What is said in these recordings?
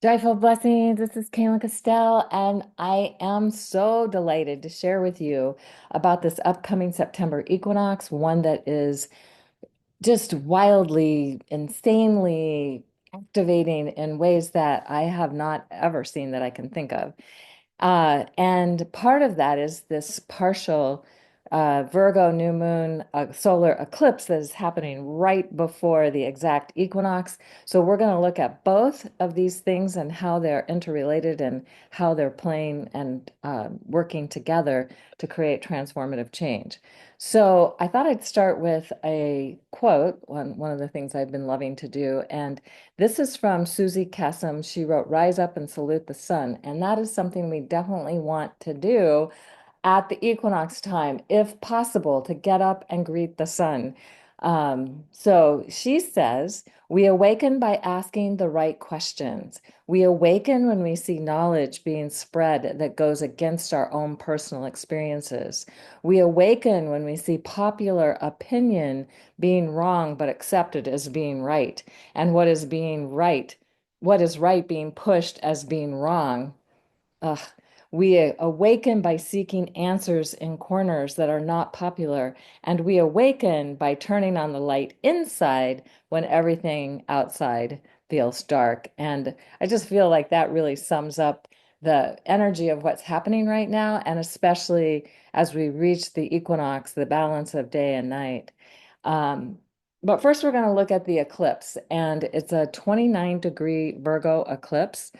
Joyful blessings. This is Kayla Castell, and I am so delighted to share with you about this upcoming September equinox, one that is just wildly, insanely activating in ways that I have not ever seen that I can think of. And part of that is this partial Virgo new moon solar eclipse that is happening right before the exact equinox. So we're going to look at both of these things and how they're interrelated and how they're playing and working together to create transformative change. So I thought I'd start with a quote, one of the things I've been loving to do. And this is from Susie Cassim. She wrote, "Rise up and salute the sun." And that is something we definitely want to do at the equinox time, if possible, to get up and greet the sun. So she says, "We awaken by asking the right questions. We awaken when we see knowledge being spread that goes against our own personal experiences. We awaken when we see popular opinion being wrong but accepted as being right, and what is right being pushed as being wrong. Ugh. We awaken by seeking answers in corners that are not popular, and we awaken by turning on the light inside when everything outside feels dark." And I just feel like that really sums up the energy of what's happening right now, and especially as we reach the equinox, the balance of day and night. Um, but first, we're going to look at the eclipse, and it's a 29-degree Virgo eclipse.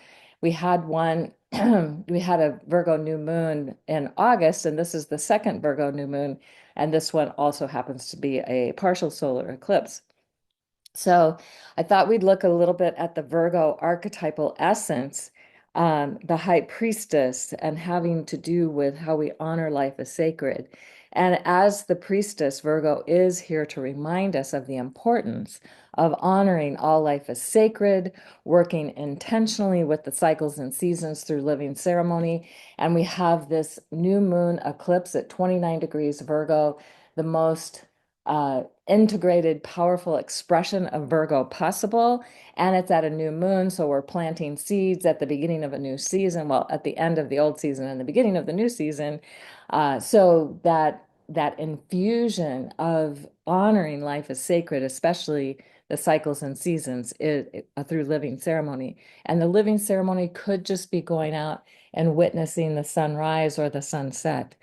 We had one, we had a Virgo new moon in August, and this is the second Virgo new moon, and this one also happens to be a partial solar eclipse. So I thought we'd look a little bit at the Virgo archetypal essence, the high priestess, and having to do with how we honor life as sacred. And as the priestess, Virgo is here to remind us of the importance of honoring all life as sacred, working intentionally with the cycles and seasons through living ceremony. And we have this new moon eclipse at 29 degrees Virgo, the most integrated, powerful expression of Virgo possible. And it's at a new moon. So we're planting seeds at the beginning of a new season, well, at the end of the old season and the beginning of the new season. So that infusion of honoring life as sacred, especially the cycles and seasons, through living ceremony. And the living ceremony could just be going out and witnessing the sunrise or the sunset.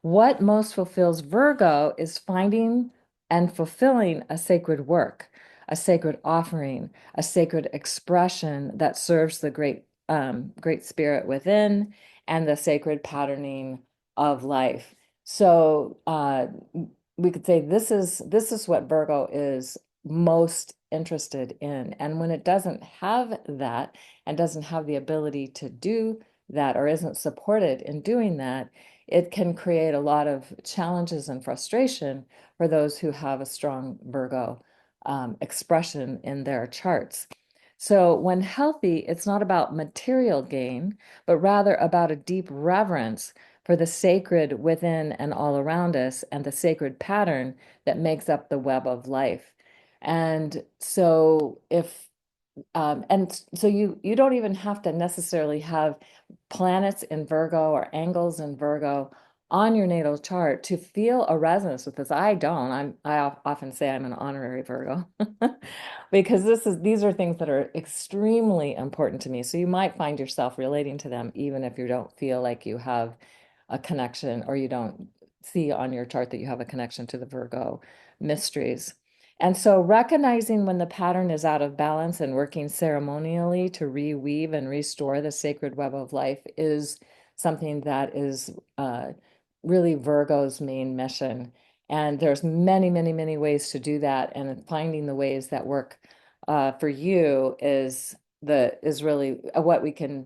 What most fulfills Virgo is finding and fulfilling a sacred work, a sacred offering, a sacred expression that serves the great spirit within and the sacred patterning of life. So we could say this is what Virgo is most interested in. And when it doesn't have that and doesn't have the ability to do that or isn't supported in doing that, it can create a lot of challenges and frustration for those who have a strong Virgo expression in their charts. So, when healthy, it's not about material gain, but rather about a deep reverence for the sacred within and all around us and the sacred pattern that makes up the web of life. And so, if and so you don't even have to necessarily have planets in Virgo or angles in Virgo on your natal chart to feel a resonance with this. I don't. I often say I'm an honorary Virgo because these are things that are extremely important to me. So you might find yourself relating to them even if you don't feel like you have a connection or you don't see on your chart that you have a connection to the Virgo mysteries. And so recognizing when the pattern is out of balance and working ceremonially to reweave and restore the sacred web of life is something that is really Virgo's main mission. And there's many, many, many ways to do that. And finding the ways that work for you is really what we can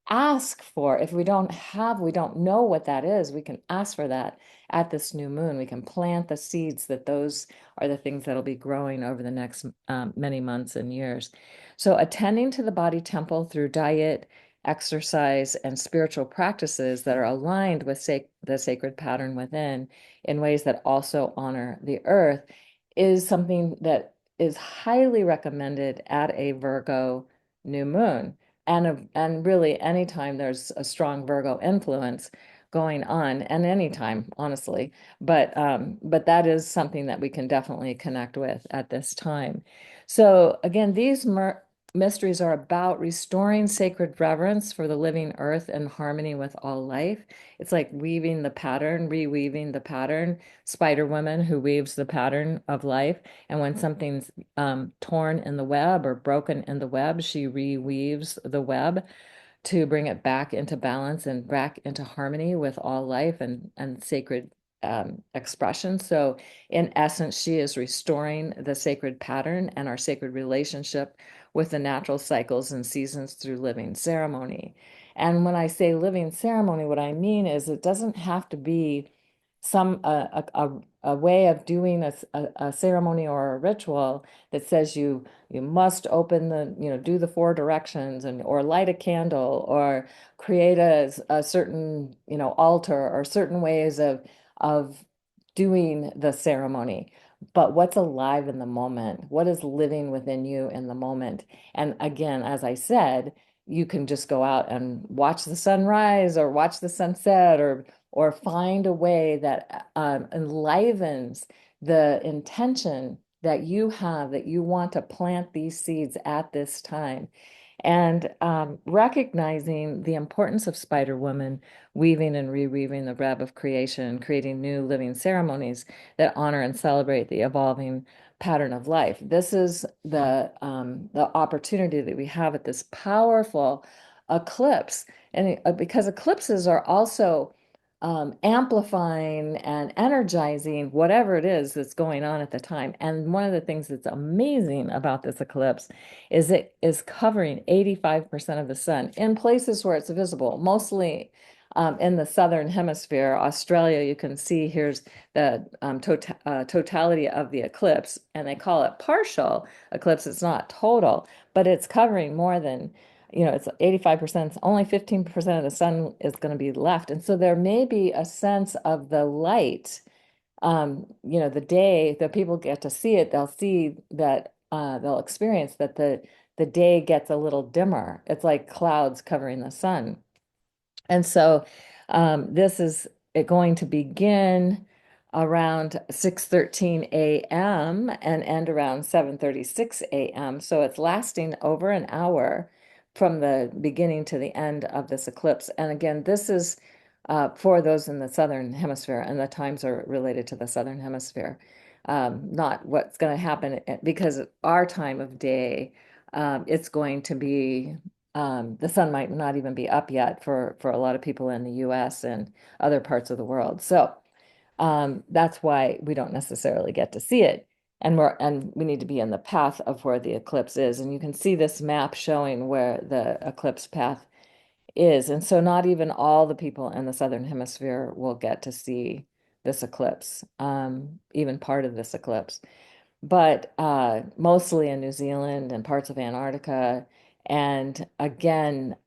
ask for. If we don't know what that is, we can ask for that at this new moon. We can plant the seeds that those are the things that'll be growing over the next many months and years. So attending to the body temple through diet, exercise, and spiritual practices that are aligned with the sacred pattern within in ways that also honor the earth is something that is highly recommended at a Virgo new moon. and really anytime there's a strong Virgo influence going on, and anytime, honestly, but that is something that we can definitely connect with at this time. So again, these mysteries are about restoring sacred reverence for the living earth and harmony with all life. It's like weaving the pattern, reweaving the pattern, Spider Woman who weaves the pattern of life. And when something's torn in the web or broken in the web, she reweaves the web to bring it back into balance and back into harmony with all life and sacred expression. So, in essence, she is restoring the sacred pattern and our sacred relationship with the natural cycles and seasons through living ceremony. And when I say living ceremony, what I mean is it doesn't have to be some a way of doing a ceremony or a ritual that says you must open the, do the four directions and or light a candle or create a certain, altar or certain ways of doing the ceremony. But what's alive in the moment? What is living within you in the moment? And again, as I said, you can just go out and watch the sunrise or watch the sunset or find a way that enlivens the intention that you have that you want to plant these seeds at this time. And recognizing the importance of Spider Woman weaving and reweaving the web of creation, creating new living ceremonies that honor and celebrate the evolving pattern of life. This is the opportunity that we have at this powerful eclipse, and because eclipses are also amplifying and energizing whatever it is that's going on at the time. And one of the things that's amazing about this eclipse is it is covering 85% of the sun in places where it's visible, mostly in the southern hemisphere. Australia, you can see here's the totality of the eclipse, and they call it partial eclipse. It's not total, but it's covering more than, it's 85%, only 15% of the sun is going to be left. And so there may be a sense of the light, the day that people get to see it, they'll see that they'll experience that the day gets a little dimmer. It's like clouds covering the sun. And so this is it going to begin around 6:13 a.m. and end around 7:36 a.m. So it's lasting over an hour from the beginning to the end of this eclipse. And again, this is for those in the southern hemisphere, and the times are related to the southern hemisphere. Not what's going to happen because our time of day, it's going to be the sun might not even be up yet for a lot of people in the US and other parts of the world. So that's why we don't necessarily get to see it. And we need to be in the path of where the eclipse is. And you can see this map showing where the eclipse path is. And so not even all the people in the southern hemisphere will get to see this eclipse, even part of this eclipse, but mostly in New Zealand and parts of Antarctica. And again,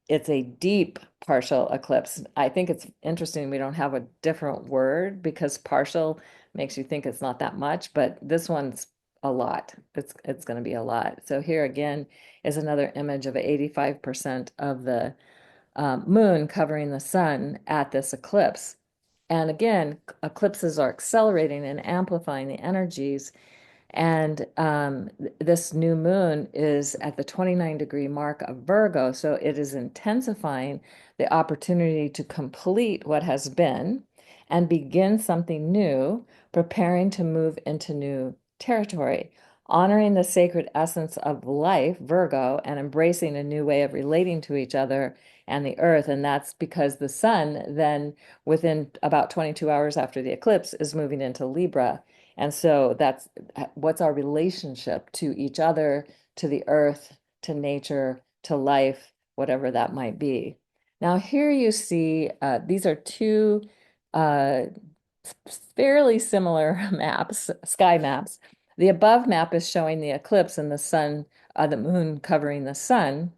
it's a deep partial eclipse. I think it's interesting we don't have a different word because partial makes you think it's not that much, but this one's a lot. It's going to be a lot. So here again is another image of 85% of the moon covering the sun at this eclipse. And again, eclipses are accelerating and amplifying the energies, and this new moon is at the 29-degree mark of Virgo. So it is intensifying the opportunity to complete what has been and begin something new, preparing to move into new territory, honoring the sacred essence of life, Virgo, and embracing a new way of relating to each other and the earth. And that's because the sun then, within about 22 hours after the eclipse, is moving into Libra. And so that's what's our relationship to each other, to the earth, to nature, to life, whatever that might be. Now, here you see these are two uh, fairly similar maps, sky maps. The above map is showing the eclipse and the sun, the moon covering the sun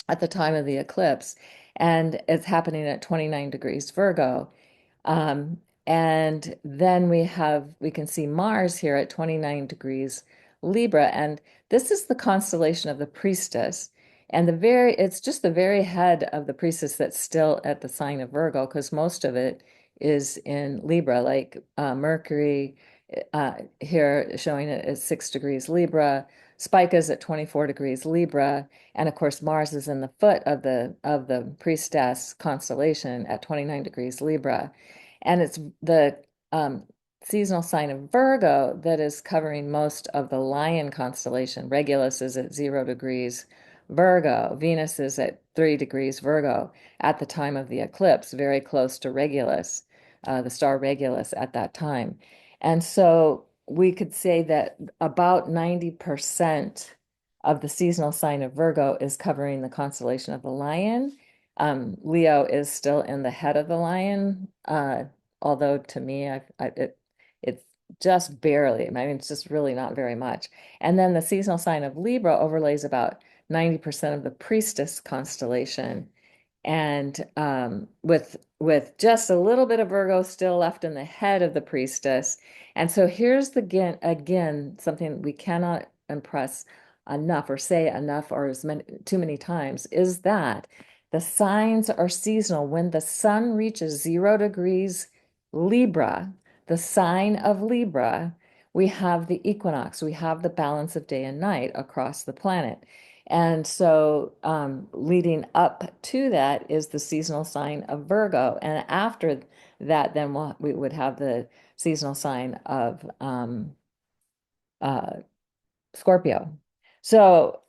at the time of the eclipse, and it's happening at 29 degrees Virgo. Um, and then we can see Mars here at 29 degrees Libra. And this is the constellation of the priestess. And it's just the very head of the priestess that's still at the sign of Virgo, because most of it is in Libra, like Mercury here showing it as 6 degrees Libra, Spica's at 24 degrees Libra, and of course Mars is in the foot of the priestess constellation at 29 degrees Libra. And it's the seasonal sign of Virgo that is covering most of the Lion constellation. Regulus is at 0 degrees Virgo. Venus is at 3 degrees Virgo at the time of the eclipse, very close to Regulus, the star Regulus at that time. And so we could say that about 90% of the seasonal sign of Virgo is covering the constellation of the Lion. Leo is still in the head of the Lion, although to me, it's just barely. I mean, it's just really not very much. And then the seasonal sign of Libra overlays about 90% of the priestess constellation, and with just a little bit of Virgo still left in the head of the priestess. And so here's the again something we cannot impress enough or say enough or as many too many times is that the signs are seasonal. When the sun reaches 0 degrees Libra, the sign of Libra, we have the equinox, we have the balance of day and night across the planet. And so leading up to that is the seasonal sign of Virgo. And after that, then we would have the seasonal sign of uh, Scorpio. So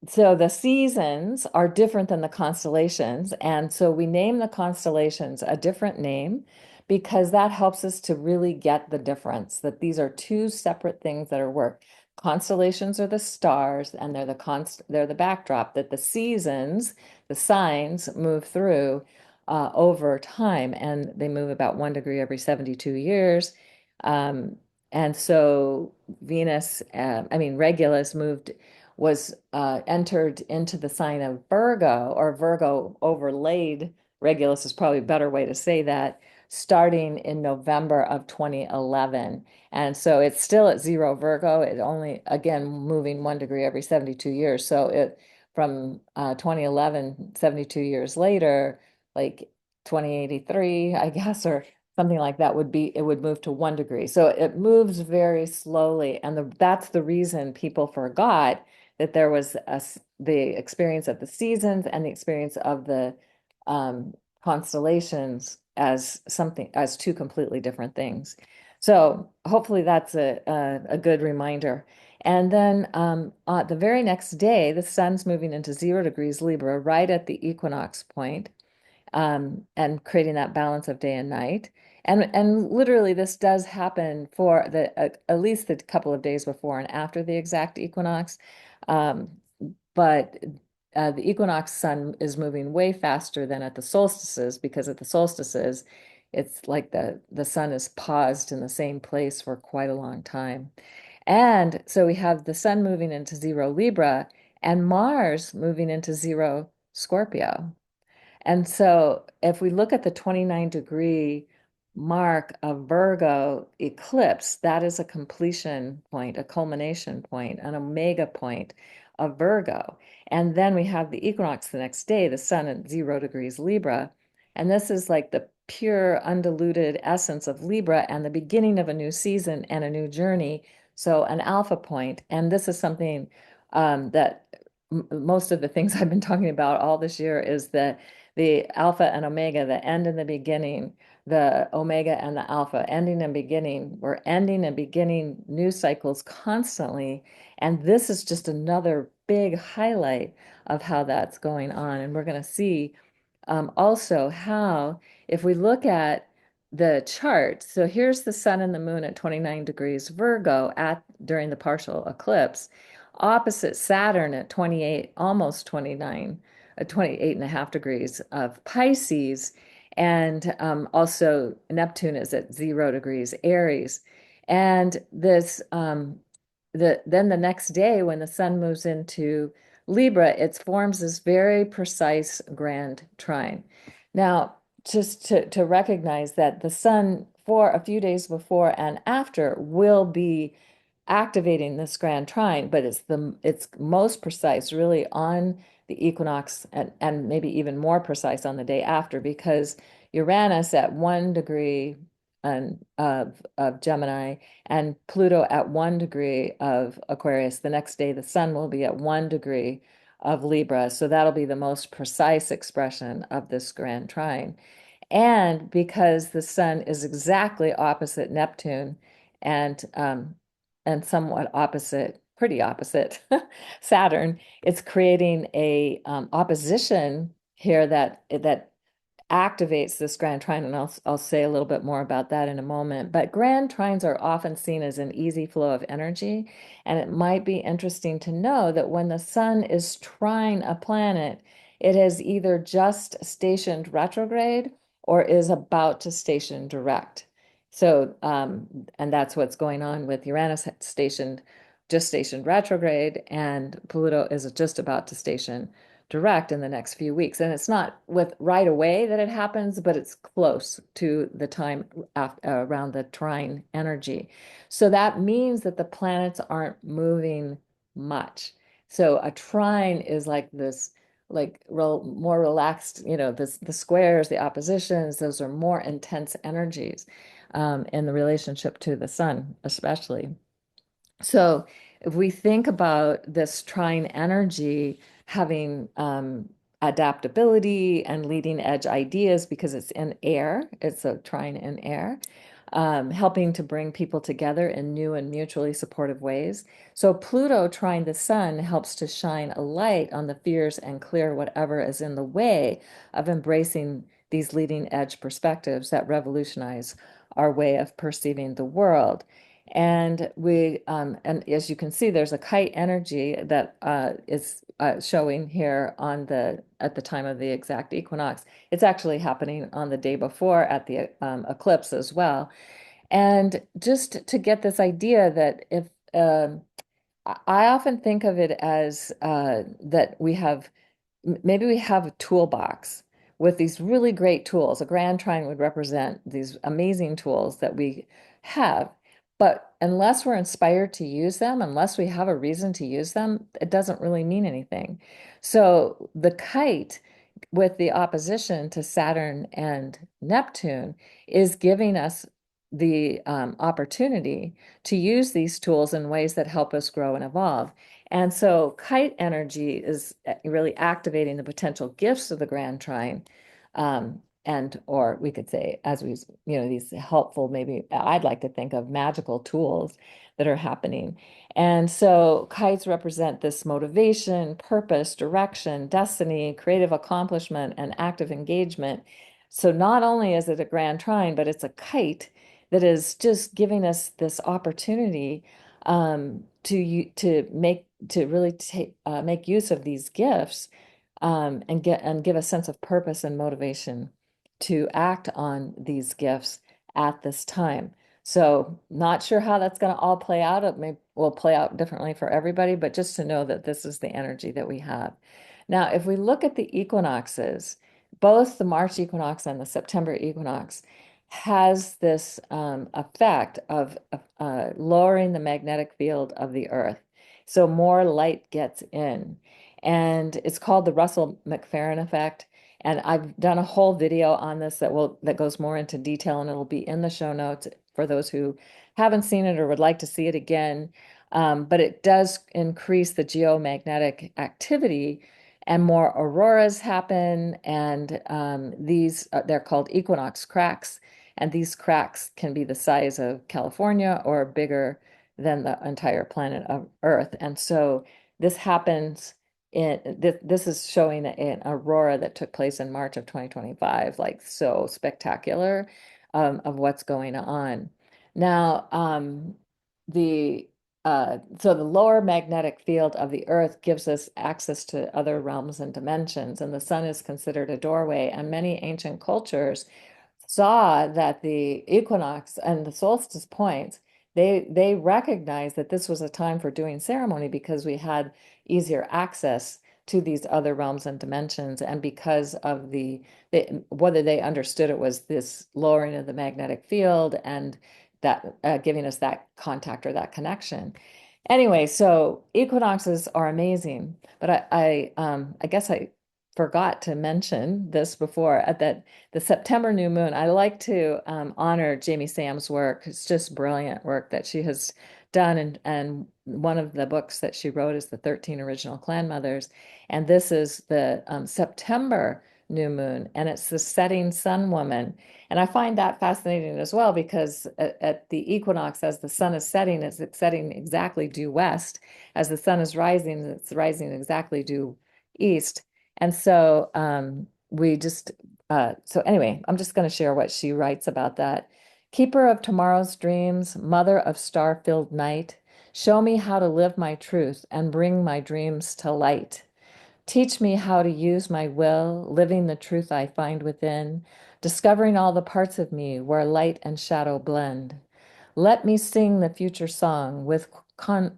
so the seasons are different than the constellations. And so we name the constellations a different name because that helps us to really get the difference, that these are two separate things that are work. Constellations are the stars and they're the backdrop that the seasons, the signs move through over time, and they move about 1 degree every 72 years. Um, and so Regulus was entered into the sign of Virgo, or Virgo overlaid Regulus is probably a better way to say that, starting in November of 2011. And so it's still at 0 Virgo. It only, again, moving 1 degree every 72 years. So it from 2011, 72 years later, like 2083, I guess, or something like that it would move to 1 degree. So it moves very slowly. And that's the reason people forgot that there was the experience of the seasons and the experience of the um, constellations as two completely different things. So hopefully that's a good reminder. And then the very next day, the sun's moving into 0 degrees Libra, right at the equinox point, and creating that balance of day and night. And literally, this does happen for at least the couple of days before and after the exact equinox. Um, but the equinox sun is moving way faster than at the solstices, because at the solstices, it's like the sun is paused in the same place for quite a long time. And so we have the sun moving into 0 Libra and Mars moving into 0 Scorpio. And so if we look at the 29-degree mark of Virgo eclipse, that is a completion point, a culmination point, an omega point of Virgo. And then we have the equinox the next day, the sun at 0 degrees Libra. And this is like the pure, undiluted essence of Libra and the beginning of a new season and a new journey. So an alpha point. And this is something that most of the things I've been talking about all this year is that the alpha and omega, the end and the beginning, the omega and the alpha, ending and beginning. We're ending and beginning new cycles constantly. And this is just another big highlight of how that's going on. And we're going to see also how, if we look at the chart, so here's the sun and the moon at 29 degrees Virgo during the partial eclipse, opposite Saturn at 28, almost 29, 28.5 degrees of Pisces. And also Neptune is at 0 degrees Aries. And then the next day, when the sun moves into Libra, it forms this very precise grand trine. Now, just to recognize that the sun for a few days before and after will be activating this grand trine, but it's most precise really on the equinox and maybe even more precise on the day after because Uranus at 1 degree of Gemini and Pluto at 1 degree of Aquarius. The next day, the sun will be at 1 degree of Libra. So that'll be the most precise expression of this grand trine. And because the sun is exactly opposite Neptune and somewhat opposite, pretty opposite Saturn, it's creating a opposition here that activates this grand trine, and I'll say a little bit more about that in a moment. But grand trines are often seen as an easy flow of energy, and it might be interesting to know that when the sun is trine a planet, it has either just stationed retrograde or is about to station direct. So, and that's what's going on with Uranus just stationed retrograde, and Pluto is just about to station direct in the next few weeks. And it's not with right away that it happens, but it's close to the time around the trine energy. So that means that the planets aren't moving much. So a trine is like this, like more relaxed, the squares, the oppositions, those are more intense energies in the relationship to the sun, especially. So if we think about this trine energy having adaptability and leading edge ideas because it's in air, it's a trine in air, helping to bring people together in new and mutually supportive ways. So Pluto trine the sun helps to shine a light on the fears and clear whatever is in the way of embracing these leading edge perspectives that revolutionize our way of perceiving the world. And as you can see, there's a kite energy that is showing here at the time of the exact equinox. It's actually happening on the day before at the eclipse as well. And just to get this idea that if I often think of it as that maybe we have a toolbox with these really great tools. A grand trine would represent these amazing tools that we have. But unless we're inspired to use them, unless we have a reason to use them, it doesn't really mean anything. So the kite, with the opposition to Saturn and Neptune, is giving us the opportunity to use these tools in ways that help us grow and evolve. And so kite energy is really activating the potential gifts of the grand trine. And or we could say, as we, these helpful, maybe I'd like to think of magical tools that are happening. And so kites represent this motivation, purpose, direction, destiny, creative accomplishment, and active engagement. So not only is it a grand trine, but it's a kite that is just giving us this opportunity to really make use of these gifts and give a sense of purpose and motivation to act on these gifts at this time. So not sure how that's going to all play out. Will play out differently for everybody, but just to know that this is the energy that we have. Now, if we look at the equinoxes, both the March equinox and the September equinox has this effect of lowering the magnetic field of the Earth. So more light gets in. And it's called the Russell-McFerrin effect. And I've done a whole video on this that goes more into detail, and it'll be in the show notes for those who haven't seen it or would like to see it again. But it does increase the geomagnetic activity, and more auroras happen, and they're called equinox cracks, and these cracks can be the size of California or bigger than the entire planet of Earth. And so this happens this is showing an aurora that took place in March of 2025, like so spectacular of what's going on. Now, so the lower magnetic field of the Earth gives us access to other realms and dimensions, and the sun is considered a doorway. And many ancient cultures saw that the equinox and the solstice points, they recognized that this was a time for doing ceremony because we had easier access to these other realms and dimensions, and because of whether they understood it was this lowering of the magnetic field and that giving us that contact or that connection. Anyway, so equinoxes are amazing, but I guess I forgot to mention this before at that the September new moon. I like to honor Jamie Sam's work. It's just brilliant work that she has done, and one of the books that she wrote is the 13 Original Clan Mothers, and this is the September new moon, and it's the setting sun woman. And I find that fascinating as well because at the equinox, as the sun is setting, it's setting exactly due west. As the sun is rising, it's rising exactly due east. And so so anyway, I'm just going to share what she writes about that. Keeper of tomorrow's dreams, mother of star-filled night, show me how to live my truth and bring my dreams to light. Teach me how to use my will, living the truth I find within, discovering all the parts of me where light and shadow blend. Let me sing the future song with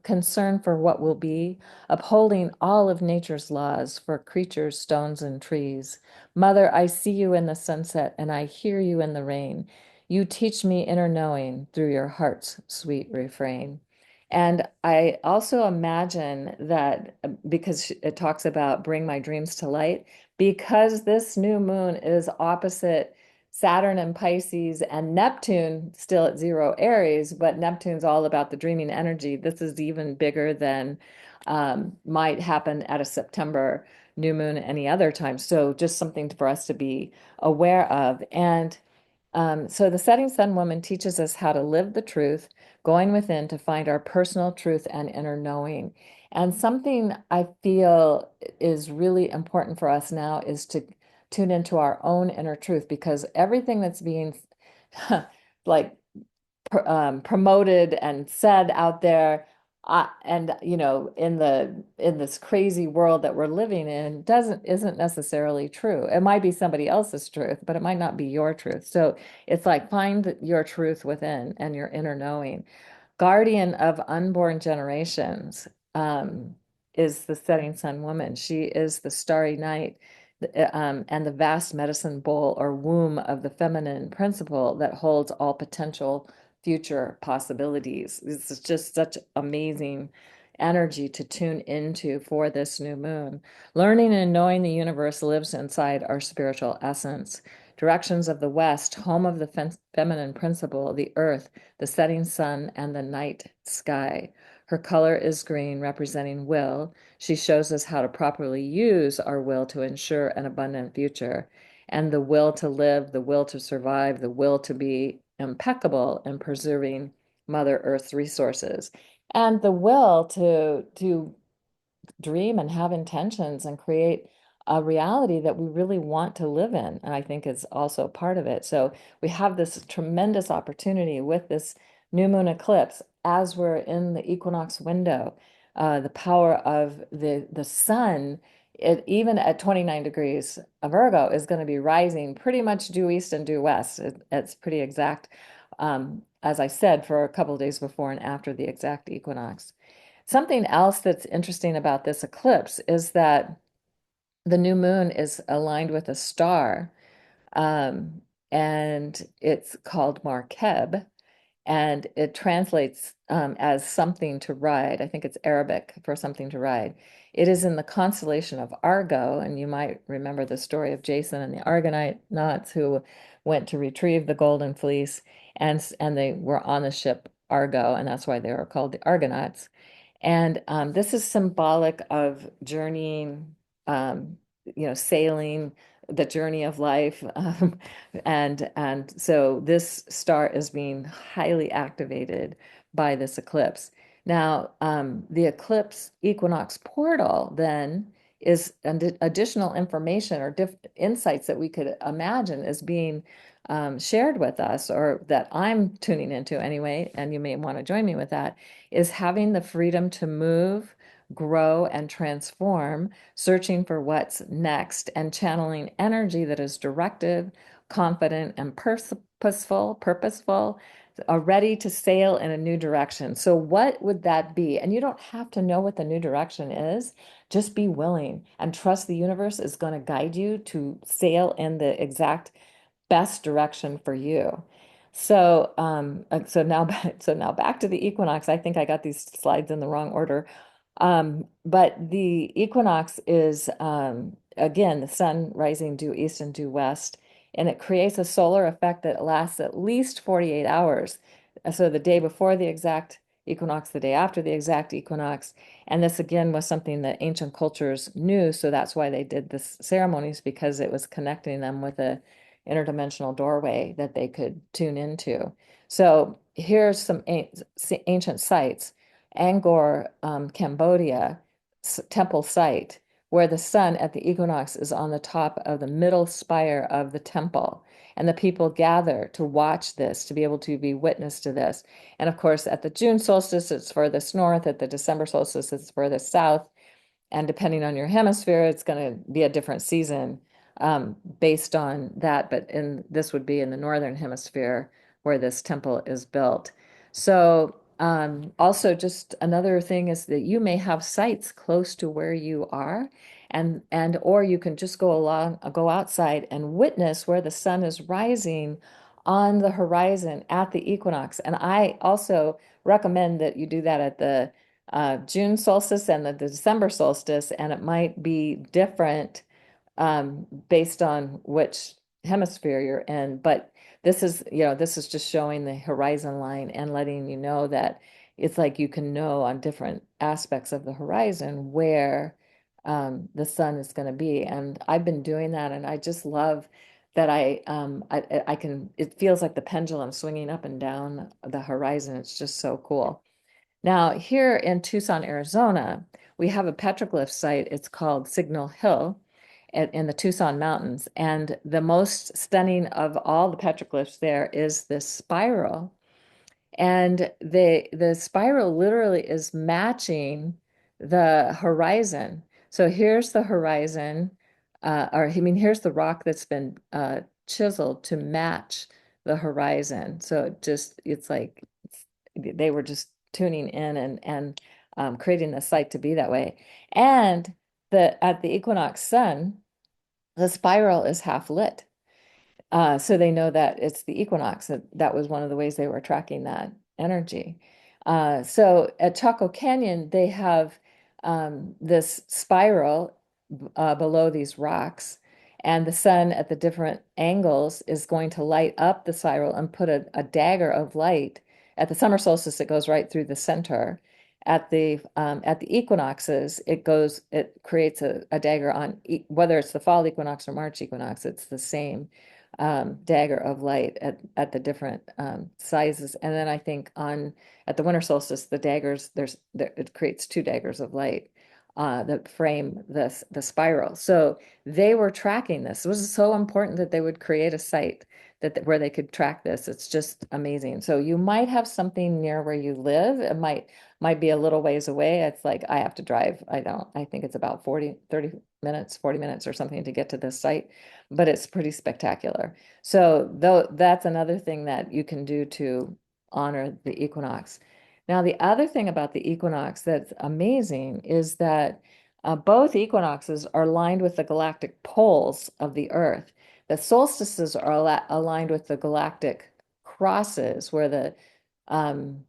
concern for what will be, upholding all of nature's laws for creatures, stones, and trees. Mother, I see you in the sunset and I hear you in the rain. You teach me inner knowing through your heart's sweet refrain. And I also imagine that because it talks about bring my dreams to light, because this new moon is opposite Saturn and Pisces and Neptune still at zero Aries, but Neptune's all about the dreaming energy. This is even bigger than might happen at a September new moon any other time. So just something for us to be aware of. And so the setting sun woman teaches us how to live the truth, going within to find our personal truth and inner knowing. And something I feel is really important for us now is to tune into our own inner truth because everything that's being like promoted and said out there and in the in this crazy world that we're living in doesn't isn't necessarily true. It might be somebody else's truth, but it might not be your truth. So it's like find your truth within and your inner knowing. Guardian of unborn generations is the setting sun woman. She is the starry night and the vast medicine bowl or womb of the feminine principle that holds all potential future possibilities. This is just such amazing energy to tune into for this new moon. Learning and knowing the universe lives inside our spiritual essence. Directions of the West, home of the feminine principle, the earth, the setting sun, and the night sky. Her color is green, representing will. She shows us how to properly use our will to ensure an abundant future, and the will to live, the will to survive, the will to be impeccable in preserving Mother Earth's resources, and the will to dream and have intentions and create a reality that we really want to live in. And I think is also part of it. So we have this tremendous opportunity with this new moon eclipse as we're in the equinox window. The power of the sun, even at 29 degrees of Virgo, is going to be rising pretty much due east and due west. It's pretty exact, as I said, for a couple of days before and after the exact equinox. Something else that's interesting about this eclipse is that the new moon is aligned with a star, um, and it's called Markeb, and it translates as something to ride. I think it's Arabic for something to ride. It is in the constellation of Argo, and you might remember the story of Jason and the Argonauts who went to retrieve the golden fleece, and they were on the ship Argo, and that's why they were called the Argonauts. And this is symbolic of journeying, sailing the journey of life. And so this star is being highly activated by this eclipse. Now, the eclipse equinox portal then is additional information or insights that we could imagine as being shared with us, or that I'm tuning into anyway, and you may want to join me with that, is having the freedom to move, grow, and transform, searching for what's next, and channeling energy that is directive, confident, and purposeful, are ready to sail in a new direction. So, what would that be? And you don't have to know what the new direction is. Just be willing and trust the universe is going to guide you to sail in the exact best direction for you. So now back to the equinox. I think I got these slides in the wrong order. But the equinox is again the sun rising due east and due west, and it creates a solar effect that lasts at least 48 hours. So the day before the exact equinox, the day after the exact equinox, and this again was something that ancient cultures knew, so that's why they did this ceremonies because it was connecting them with a interdimensional doorway that they could tune into. So here's some ancient sites. Angkor, Cambodia, temple site, where the sun at the equinox is on the top of the middle spire of the temple. And the people gather to watch this, to be able to be witness to this. And of course, at the June solstice, it's furthest north. At the December solstice, it's furthest south. And depending on your hemisphere, it's going to be a different season based on that. But this would be in the northern hemisphere where this temple is built. So also just another thing is that you may have sites close to where you are, and or you can just go outside and witness where the sun is rising on the horizon at the equinox. And I also recommend that you do that at the June solstice and the December solstice, and it might be different based on which hemisphere you're in. But this is just showing the horizon line and letting you know that it's like you can know on different aspects of the horizon where the sun is going to be. And I've been doing that, and I just love that I can, it feels like the pendulum swinging up and down the horizon. It's just so cool. Now, here in Tucson, Arizona, we have a petroglyph site. It's called Signal Hill in the Tucson Mountains. And the most stunning of all the petroglyphs there is this spiral. And the spiral literally is matching the horizon. So here's the horizon, here's the rock that's been chiseled to match the horizon. So it's like they were just tuning in and creating the site to be that way. And at the equinox sun, the spiral is half lit. So they know that it's the equinox. That was one of the ways they were tracking that energy. So at Chaco Canyon, they have this spiral below these rocks, and the sun at the different angles is going to light up the spiral and put a dagger of light. At the summer solstice, it goes right through the center. At the equinoxes, it creates a dagger on whether it's the fall equinox or March equinox, it's the same dagger of light at the different sizes. And then I think at the winter solstice, the daggers it creates two daggers of light that frame the spiral. So they were tracking this. It was so important that they would create a site where they could track this. It's just amazing. So you might have something near where you live. It might be a little ways away. It's like I have to drive. I think it's about 30 minutes, 40 minutes or something to get to this site, but it's pretty spectacular. So though that's another thing that you can do to honor the equinox. Now, the other thing about the equinox that's amazing is that both equinoxes are aligned with the galactic poles of the Earth. The solstices are aligned with the galactic crosses, where um,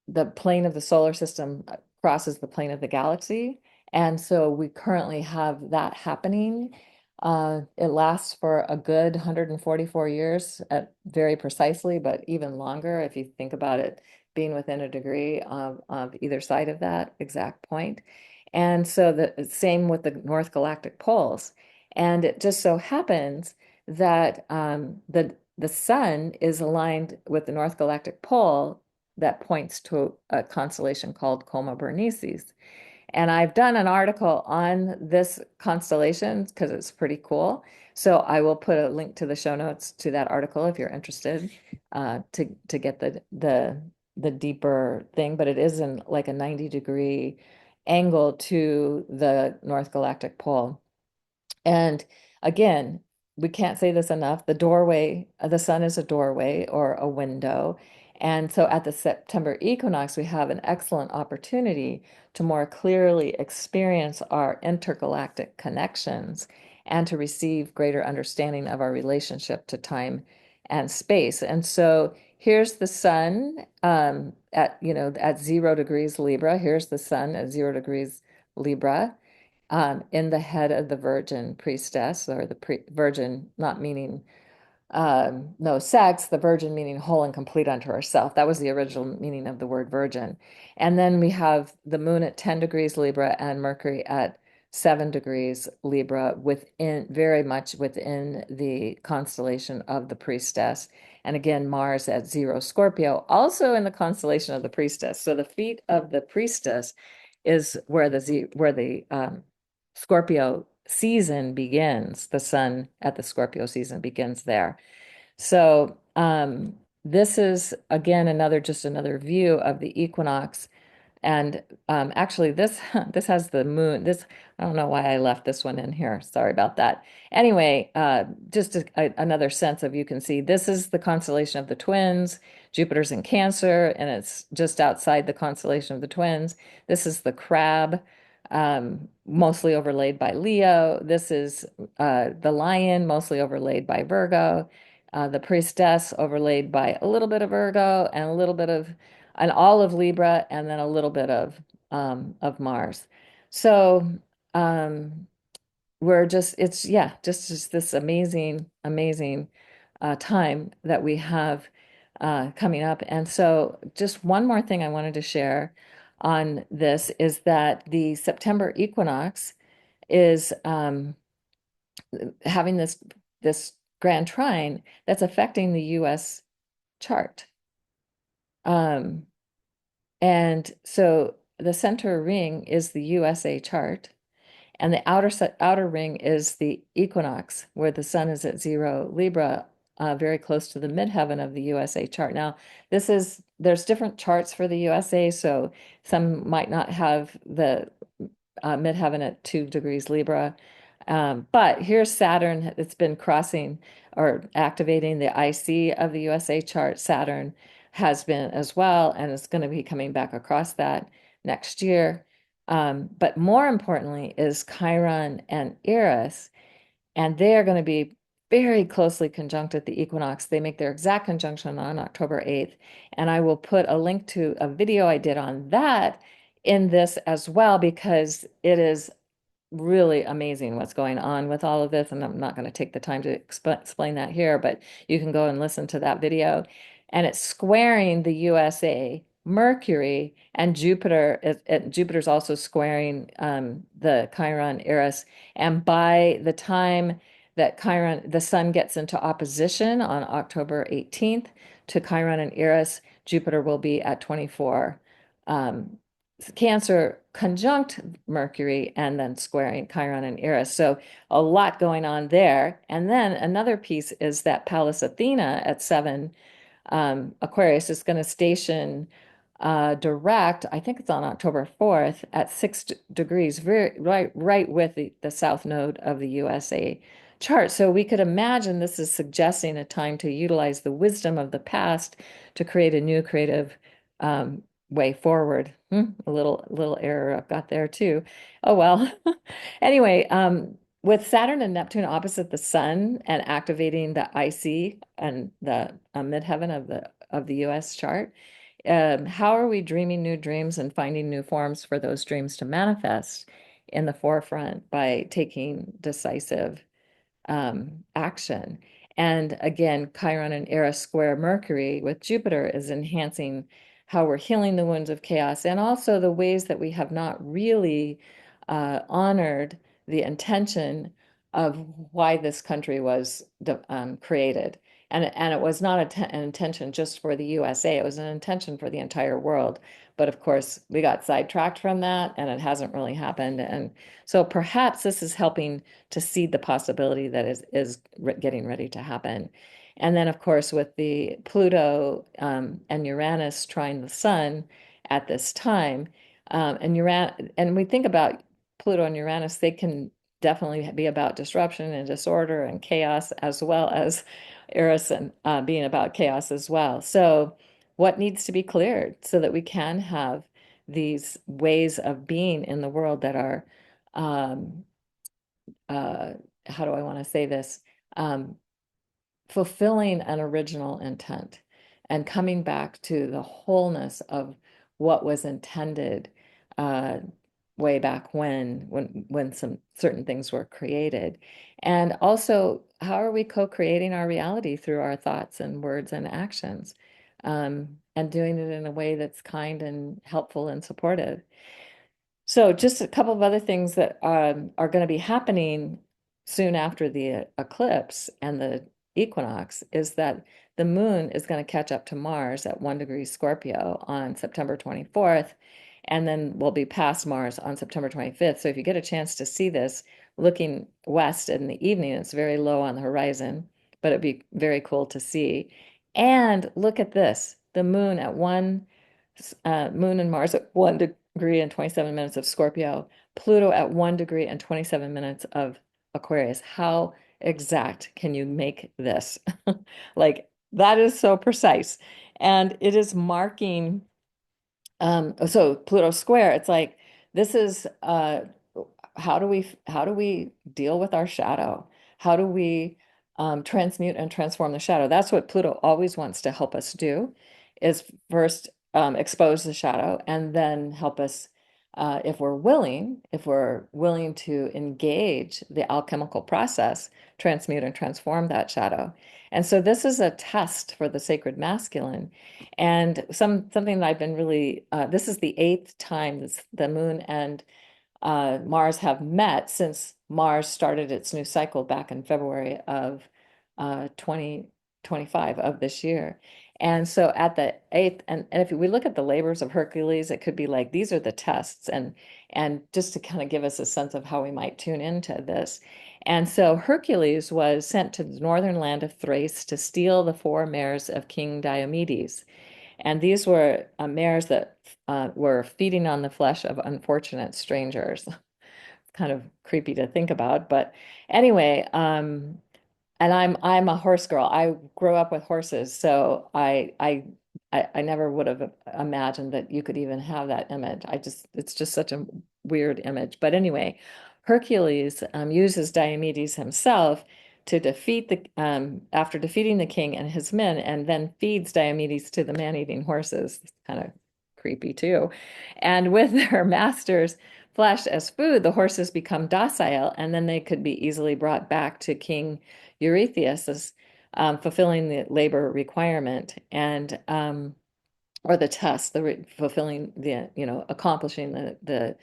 the plane of the solar system crosses the plane of the galaxy. And so we currently have that happening. It lasts for a good 144 years very precisely, but even longer if you think about it being within a degree of either side of that exact point. And so the same with the North Galactic poles. And it just so happens that the sun is aligned with the North Galactic pole that points to a constellation called Coma Berenices. And I've done an article on this constellation because it's pretty cool. So I will put a link to the show notes to that article if you're interested to get the deeper thing. But it is in like a 90-degree angle to the North Galactic pole. And again, we can't say this enough. The sun is a doorway or a window. And so at the September equinox, we have an excellent opportunity to more clearly experience our intergalactic connections and to receive greater understanding of our relationship to time and space. And so here's the sun at 0 degrees Libra. Here's the sun at 0 degrees Libra, in the head of the Virgin priestess, or the Virgin, not meaning no sex, the virgin meaning whole and complete unto herself. That was the original meaning of the word virgin. And then we have the moon at 10 degrees Libra and Mercury at 7 degrees Libra, within, very much within the constellation of the priestess. And again, Mars at 0 Scorpio, also in the constellation of the priestess. So the feet of the priestess is where the Scorpio season begins. The sun at the Scorpio season begins there. So this is again another view of the equinox. And actually, this this has the moon. This, I don't know why I left this one in here. Sorry about that. Anyway, just another sense of, you can see this is the constellation of the twins. Jupiter's in Cancer, and it's just outside the constellation of the twins. This is the crab, mostly overlaid by Leo. This is the lion, mostly overlaid by Virgo. The priestess overlaid by a little bit of Virgo and a little bit of and all of Libra, and then a little bit of Mars. So we're just it's yeah, just this amazing time that we have coming up. And so just one more thing I wanted to share on this is that the September equinox is having this grand trine that's affecting the US chart. Um, And so the center ring is the USA chart, and the outer ring is the equinox, where the sun is at 0 Libra, very close to the midheaven of the USA chart. Now, there's different charts for the USA, so some might not have the midheaven at 2 degrees Libra. But here's Saturn. It's been crossing or activating the IC of the USA chart. Saturn has been as well, and it's going to be coming back across that next year. But more importantly is Chiron and Eris, and they are going to be very closely conjunct at the equinox. They make their exact conjunction on October 8th, and I will put a link to a video I did on that in this as well, because it is really amazing what's going on with all of this. And I'm not going to take the time to explain that here, but you can go and listen to that video. And it's squaring the USA, Mercury, and Jupiter. Jupiter's also squaring the Chiron Eris. And by the time that the sun gets into opposition on October 18th to Chiron and Eris, Jupiter will be at 24. Cancer conjunct Mercury and then squaring Chiron and Eris. So a lot going on there. And then another piece is that Pallas Athena at 7 Aquarius is going to station direct. I think it's on October 4th at 6 degrees, very right with the south node of the USA chart. So we could imagine this is suggesting a time to utilize the wisdom of the past to create a new creative way forward. A little error I've got there too. Oh well. Anyway, with Saturn and Neptune opposite the sun and activating the IC and the midheaven of the US chart, how are we dreaming new dreams and finding new forms for those dreams to manifest in the forefront by taking decisive action? And again, Chiron and Eris square Mercury with Jupiter is enhancing how we're healing the wounds of chaos, and also the ways that we have not really honored the intention of why this country was created. And it was not an intention just for the USA, it was an intention for the entire world. But of course, we got sidetracked from that, and it hasn't really happened. And so perhaps this is helping to seed the possibility that is getting ready to happen. And then, of course, with the Pluto and Uranus trine the sun at this time, and we think about Pluto and Uranus, they can definitely be about disruption and disorder and chaos, as well as Eris and being about chaos as well. So, what needs to be cleared so that we can have these ways of being in the world that are um, uh, how do I want to say this? Um, fulfilling an original intent and coming back to the wholeness of what was intended uh, way back when some certain things were created. And also, how are we co-creating our reality through our thoughts and words and actions, and doing it in a way that's kind and helpful and supportive. So just a couple of other things that are going to be happening soon after the eclipse and the equinox is that the moon is going to catch up to Mars at 1 degree Scorpio on September 24th, and then we'll be past Mars on September 25th. So if you get a chance to see this looking west in the evening, it's very low on the horizon, but it'd be very cool to see. And look at this, the moon at Moon and Mars at 1 degree and 27 minutes of Scorpio, Pluto at 1 degree and 27 minutes of Aquarius. How exact can you make this? Like, that is so precise. And it is marking, so Pluto square, it's like, this is how do we deal with our shadow? How do we transmute and transform the shadow? That's what Pluto always wants to help us do, is first expose the shadow and then help us, if we're willing to engage the alchemical process, transmute and transform that shadow. And so this is a test for the sacred masculine. And something that I've been really, this is the eighth time the moon and Mars have met since Mars started its new cycle back in February of 2025 of this year. And so at the eighth, and if we look at the labors of Hercules, it could be like these are the tests, and just to kind of give us a sense of how we might tune into this. And so Hercules was sent to the northern land of Thrace to steal the four mares of King Diomedes. And these were mares that were feeding on the flesh of unfortunate strangers. Kind of creepy to think about, but anyway, and I'm a horse girl. I grew up with horses, so I never would have imagined that you could even have that image. It's just such a weird image. But anyway, Hercules uses Diomedes himself to defeat the after defeating the king and his men, and then feeds Diomedes to the man-eating horses. It's kind of creepy too. And with their master's flesh as food, the horses become docile, and then they could be easily brought back to King Eurystheus as fulfilling the labor requirement, and or the test, fulfilling the, accomplishing the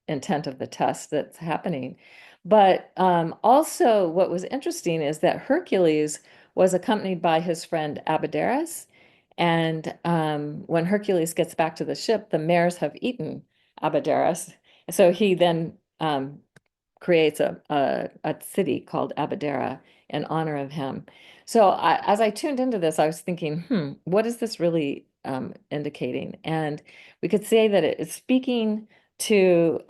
intent of the test that's happening. But also, what was interesting is that Hercules was accompanied by his friend Abaderas, and when Hercules gets back to the ship, the mares have eaten Abaderas, so he then creates a city called Abadera in honor of him. So as I tuned into this, I was thinking, what is this really indicating? And we could say that it is speaking to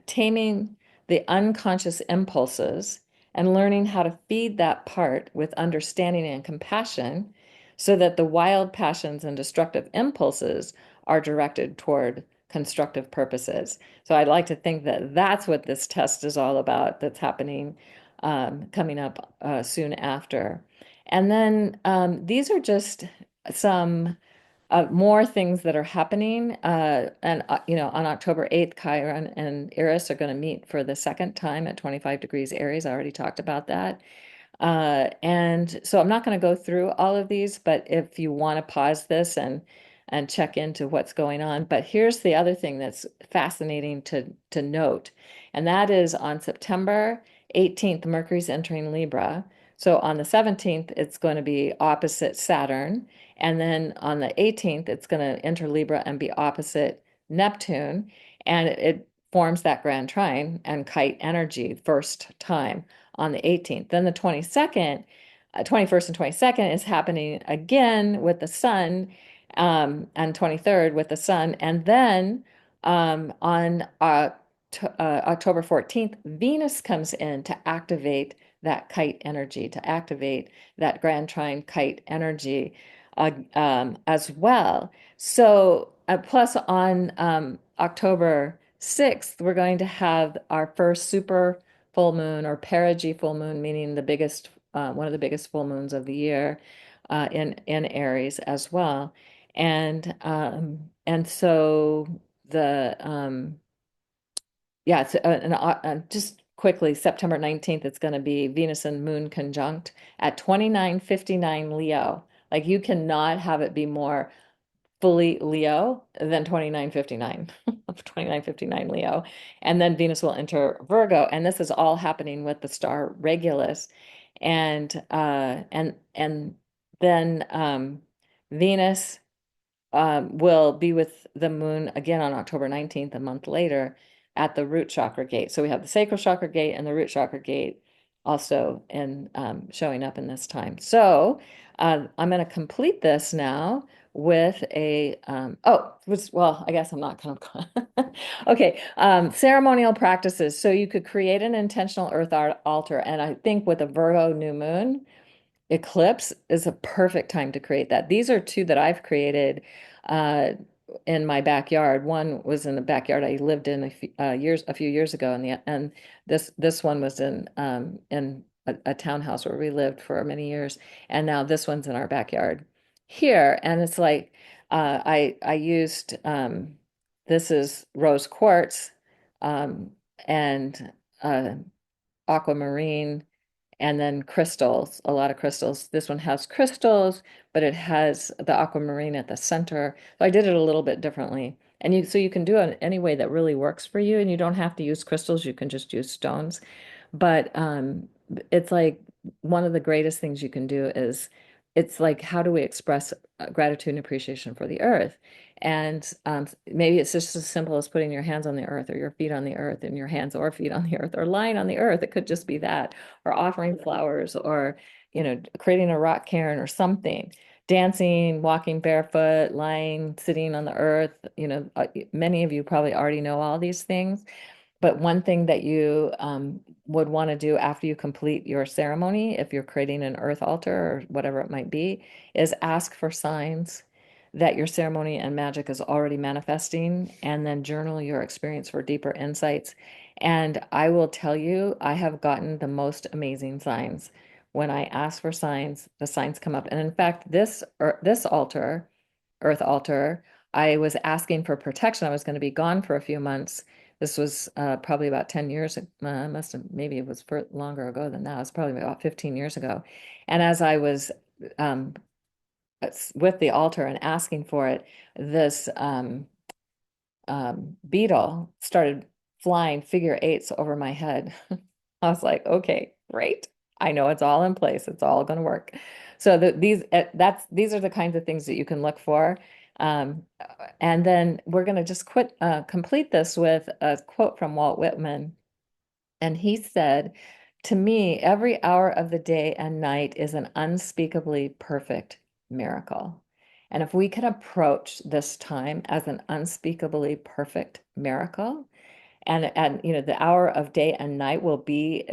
taming the unconscious impulses and learning how to feed that part with understanding and compassion so that the wild passions and destructive impulses are directed toward constructive purposes. So I'd like to think that that's what this test is all about, that's happening coming up soon after. And then these are just some more things that are happening. On October 8th, Chiron and Eris are going to meet for the second time at 25 degrees Aries. I already talked about that. And so I'm not going to go through all of these, but if you want to pause this and check into what's going on. But here's the other thing that's fascinating to note, and that is on September 18th, Mercury's entering Libra. So on the 17th, it's going to be opposite Saturn. And then on the 18th, it's going to enter Libra and be opposite Neptune. And it forms that grand trine and kite energy first time on the 18th. Then the 22nd, 21st and 22nd is happening again with the sun, and 23rd with the sun. And then on October 14th, Venus comes in to activate that kite energy, to activate that grand trine kite energy as well. So, plus on October 6th, we're going to have our first super full moon or perigee full moon, meaning the biggest one of the biggest full moons of the year in Aries as well. And so the yeah, just quickly, September 19th, it's going to be Venus and Moon conjunct at 29:59 Leo. Like you cannot have it be more fully Leo than 29:59 of 29:59 Leo. And then Venus will enter Virgo. And this is all happening with the star Regulus. And then Venus will be with the moon again on October 19th, a month later, at the root chakra gate. So we have the sacral chakra gate and the root chakra gate also in showing up in this time. So I'm going to complete this now with well, I guess I'm not kind of okay. Ceremonial practices. So you could create an intentional earth altar, and I think with a Virgo new moon, Eclipse is a perfect time to create that. These are two that I've created uh, in my backyard. One was in the backyard I lived in a few years ago, and this one was in a townhouse where we lived for many years, and now this one's in our backyard here. And it's like I used this is rose quartz and aquamarine and then crystals, a lot of crystals. This one has crystals, but it has the aquamarine at the center. So I did it a little bit differently. And so you can do it any way that really works for you, and you don't have to use crystals. You can just use stones. But it's like one of the greatest things you can do is it's like, how do we express gratitude and appreciation for the earth? And maybe it's just as simple as putting your hands on the earth or your feet on the earth and your hands or feet on the earth or lying on the earth. It could just be that, or offering flowers, or, creating a rock cairn or something, dancing, walking barefoot, lying, sitting on the earth. Many of you probably already know all these things. But one thing that you would want to do after you complete your ceremony, if you're creating an earth altar or whatever it might be, is ask for signs that your ceremony and magic is already manifesting, and then journal your experience for deeper insights. And I will tell you, I have gotten the most amazing signs. When I ask for signs, the signs come up. And in fact, this altar, earth altar, I was asking for protection. I was going to be gone for a few months. This was probably about 10 years. Must have, maybe it was for longer ago than that. It was probably about 15 years ago. And as I was um, with the altar and asking for it, this beetle started flying figure eights over my head. I was like, okay, great. I know it's all in place. It's all going to work. So these are the kinds of things that you can look for. Um, and then we're going to just complete this with a quote from Walt Whitman. And he said, to me, every hour of the day and night is an unspeakably perfect miracle. And if we can approach this time as an unspeakably perfect miracle, and the hour of day and night will be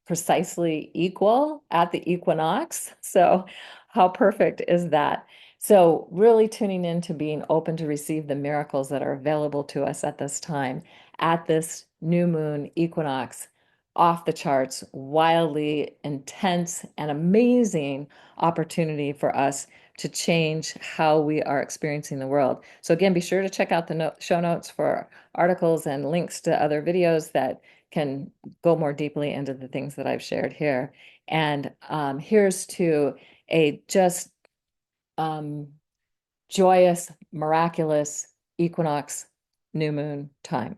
precisely equal at the equinox. So how perfect is that? So really tuning in to being open to receive the miracles that are available to us at this time, at this new moon equinox, off the charts, wildly intense and amazing opportunity for us to change how we are experiencing the world. So again, be sure to check out the show notes for articles and links to other videos that can go more deeply into the things that I've shared here. And here's to a just joyous, miraculous equinox new moon time.